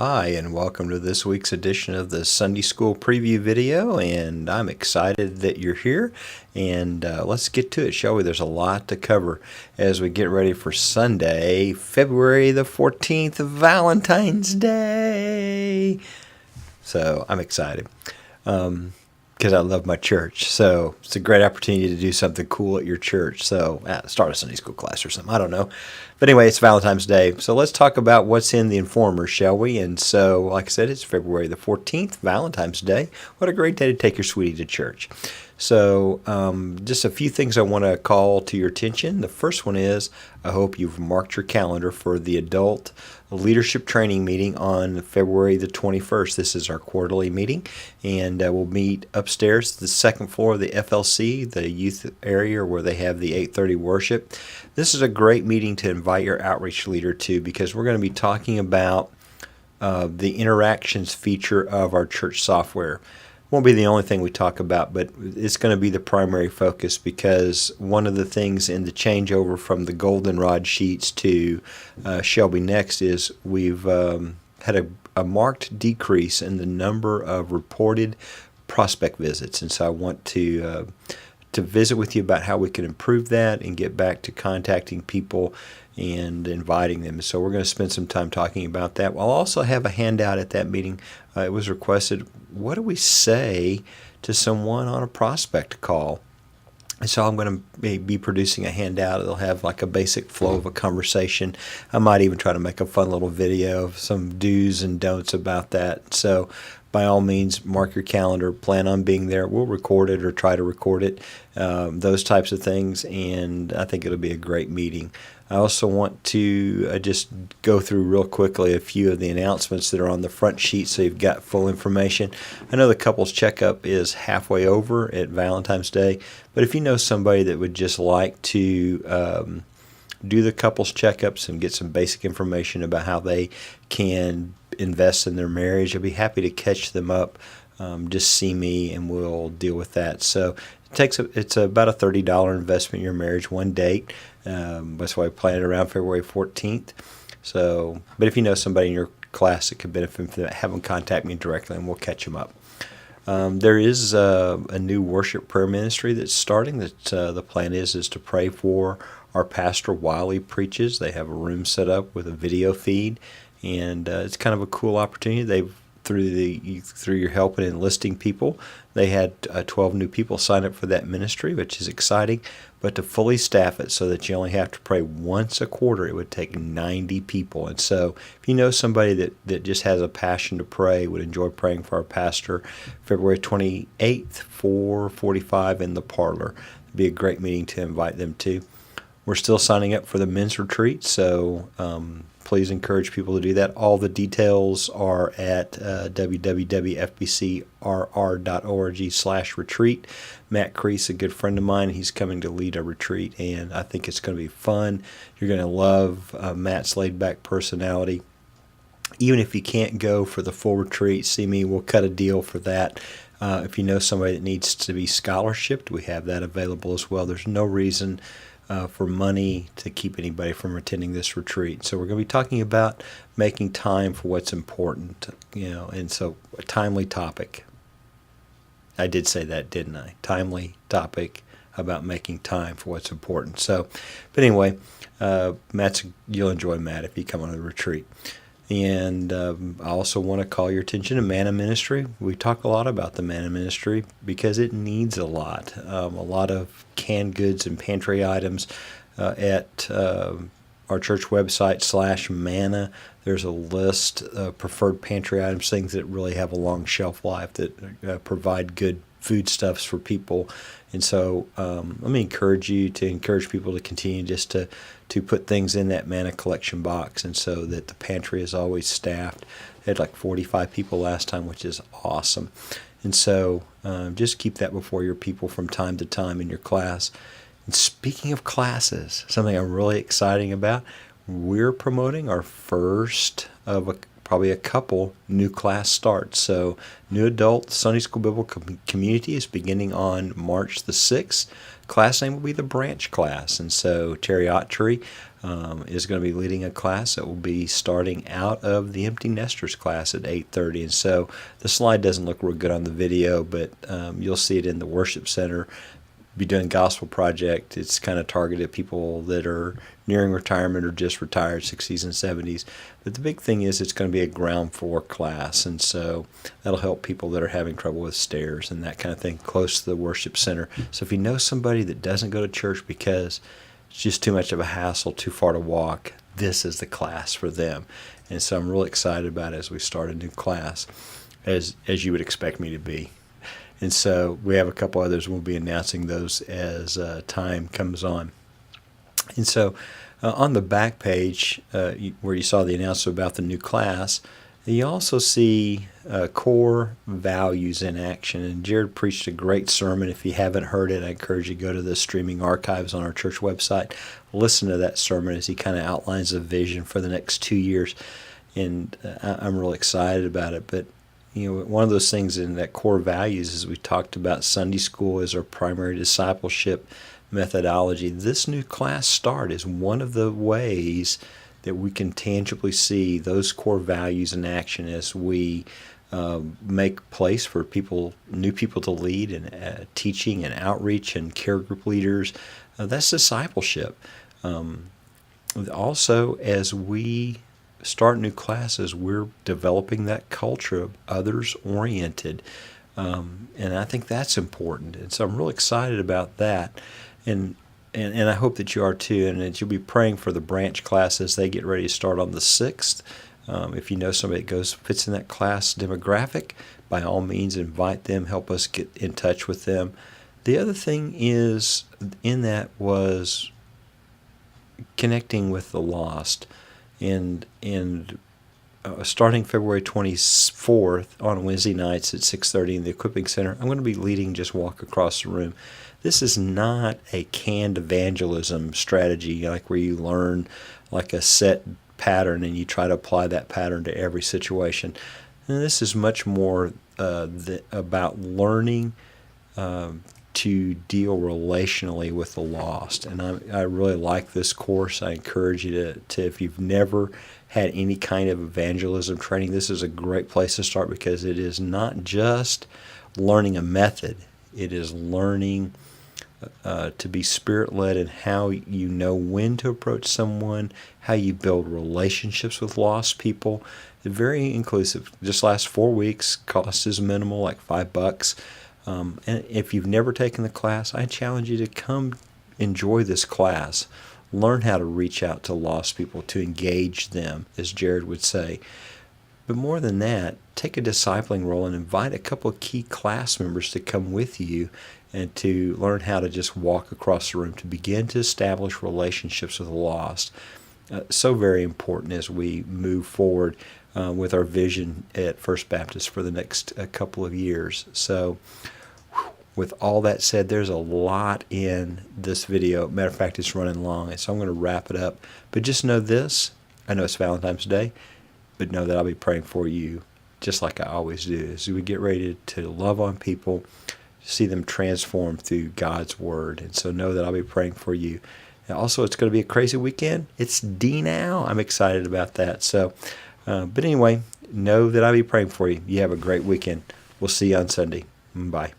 Hi, and welcome to this week's edition of the Sunday School Preview video, and I'm excited that you're here, and let's get to it, shall we? There's a lot to cover as we get ready for Sunday, February the 14th, Valentine's Day. So I'm excited because I love my church. So it's a great opportunity to do something cool at your church. So start a Sunday school class or something. I don't know. But anyway, it's Valentine's Day. So let's talk about what's in the Informer, shall we? And so, like I said, it's February the 14th, Valentine's Day. What a great day to take your sweetie to church. So just a few things I want to call to your attention. The first one is I hope you've marked your calendar for the adult leadership training meeting on February the 21st. This is our quarterly meeting, and we'll meet upstairs, the second floor of the FLC, the youth area where they have the 8:30 worship. This is a great meeting to invite your outreach leader to because we're going to be talking about the interactions feature of our church software. Won't be the only thing we talk about, but it's going to be the primary focus because one of the things in the changeover from the goldenrod sheets to Shelby Next is we've had a marked decrease in the number of reported prospect visits, and so I want to visit with you about how we can improve that and get back to contacting people and inviting them. So we're going to spend some time talking about that. I'll also have a handout at that meeting. It was requested, what do we say to someone on a prospect call? And so I'm going to be producing a handout. It'll have like a basic flow of a conversation. I might even try to make a fun little video of some do's and don'ts about that. So by all means, mark your calendar, plan on being there. We'll record it or try to record it, those types of things, and I think it'll be a great meeting. I also want to just go through real quickly a few of the announcements that are on the front sheet so you've got full information. I know the couples checkup is halfway over at Valentine's Day, but if you know somebody that would just like to do the couples checkups and get some basic information about how they can invest in their marriage, I'd be happy to catch them up. Just see me and we'll deal with that. So it's about a $30 investment in your marriage, one date. That's why I plan it around February 14th. So, but if you know somebody in your class that could benefit from that, have them contact me directly and we'll catch them up. There is a new worship prayer ministry that's starting. That the plan is to pray for our pastor while he preaches. They have a room set up with a video feed, and it's kind of a cool opportunity. They've through your help in enlisting people, they had 12 new people sign up for that ministry, which is exciting. But to fully staff it so that you only have to pray once a quarter, it would take 90 people. And so if you know somebody that just has a passion to pray, would enjoy praying for our pastor, February 28th, 4:45 in the parlor. It'd be a great meeting to invite them to. We're still signing up for the men's retreat, so please encourage people to do that. All the details are at www.fbcrr.org/retreat. Matt Crease, a good friend of mine, he's coming to lead a retreat, and I think it's going to be fun. You're going to love Matt's laid-back personality. Even if you can't go for the full retreat, see me. We'll cut a deal for that. If you know somebody that needs to be scholarshiped, we have that available as well. There's no reason for money to keep anybody from attending this retreat. So we're going to be talking about making time for what's important, and so a timely topic. I did say that, didn't I? Timely topic about making time for what's important. So, but anyway, you'll enjoy Matt if you come on the retreat. And I also want to call your attention to Manna Ministry. We talk a lot about the Manna Ministry because it needs a lot of canned goods and pantry items at our church website /Manna. There's a list of preferred pantry items, things that really have a long shelf life that provide good foodstuffs for people. And so let me encourage people to continue just to put things in that Manna collection box, and so that the pantry is always staffed. They had like 45 people last time, which is awesome. And so just keep that before your people from time to time in your class. And speaking of classes, something I'm really excited about, we're promoting our first of a probably a couple new class starts. So New Adult Sunday School Biblical Community is beginning on March the 6th. Class name will be the Branch Class. And so Terry Autry is going to be leading a class that will be starting out of the Empty Nesters class at 8:30. And so the slide doesn't look real good on the video, but you'll see it in the worship center. Be doing gospel project. It's kind of targeted at people that are nearing retirement or just retired, 60s and 70s. But the big thing is it's going to be a ground floor class, and so that'll help people that are having trouble with stairs and that kind of thing close to the worship center. So if you know somebody that doesn't go to church because it's just too much of a hassle, too far to walk, this is the class for them. And so I'm really excited about it as we start a new class, as you would expect me to be. And so we have a couple others. We'll be announcing those as time comes on. And so on the back page, where you saw the announcement about the new class, you also see core values in action. And Jared preached a great sermon. If you haven't heard it, I encourage you to go to the streaming archives on our church website. Listen to that sermon as he kind of outlines the vision for the next 2 years. And I'm really excited about it. But one of those things in that core values is we talked about Sunday school as our primary discipleship methodology. This new class start is one of the ways that we can tangibly see those core values in action as we make place for new people to lead in teaching and outreach and care group leaders. That's discipleship. Also, as we start new classes, we're developing that culture of others-oriented, and I think that's important. And so I'm really excited about that, and I hope that you are too, and that you'll be praying for the branch class as they get ready to start on the 6th. If you know somebody that fits in that class demographic, by all means invite them, help us get in touch with them. The other thing is in that was connecting with the lost. And starting February 24th on Wednesday nights at 6:30 in the Equipping Center, I'm going to be leading Just Walk Across the Room. This is not a canned evangelism strategy like where you learn like a set pattern and you try to apply that pattern to every situation. And this is much more about learning to deal relationally with the lost. And I really like this course. I encourage you to if you've never had any kind of evangelism training, this is a great place to start, because it is not just learning a method. It is learning to be Spirit-led and how you know when to approach someone, how you build relationships with lost people. It's very inclusive. Just last 4 weeks. Cost is minimal, like $5. And if you've never taken the class, I challenge you to come enjoy this class. Learn how to reach out to lost people, to engage them, as Jared would say. But more than that, take a discipling role and invite a couple of key class members to come with you and to learn how to just walk across the room, to begin to establish relationships with the lost. So very important as we move forward with our vision at First Baptist for the next couple of years. So with all that said, there's a lot in this video. Matter of fact, it's running long, and so I'm going to wrap it up. But just know this. I know it's Valentine's Day, but know that I'll be praying for you just like I always do as we get ready to love on people, see them transformed through God's Word. And so know that I'll be praying for you. And also, it's going to be a crazy weekend. It's D now. I'm excited about that. So, but anyway, know that I'll be praying for you. You have a great weekend. We'll see you on Sunday. Bye.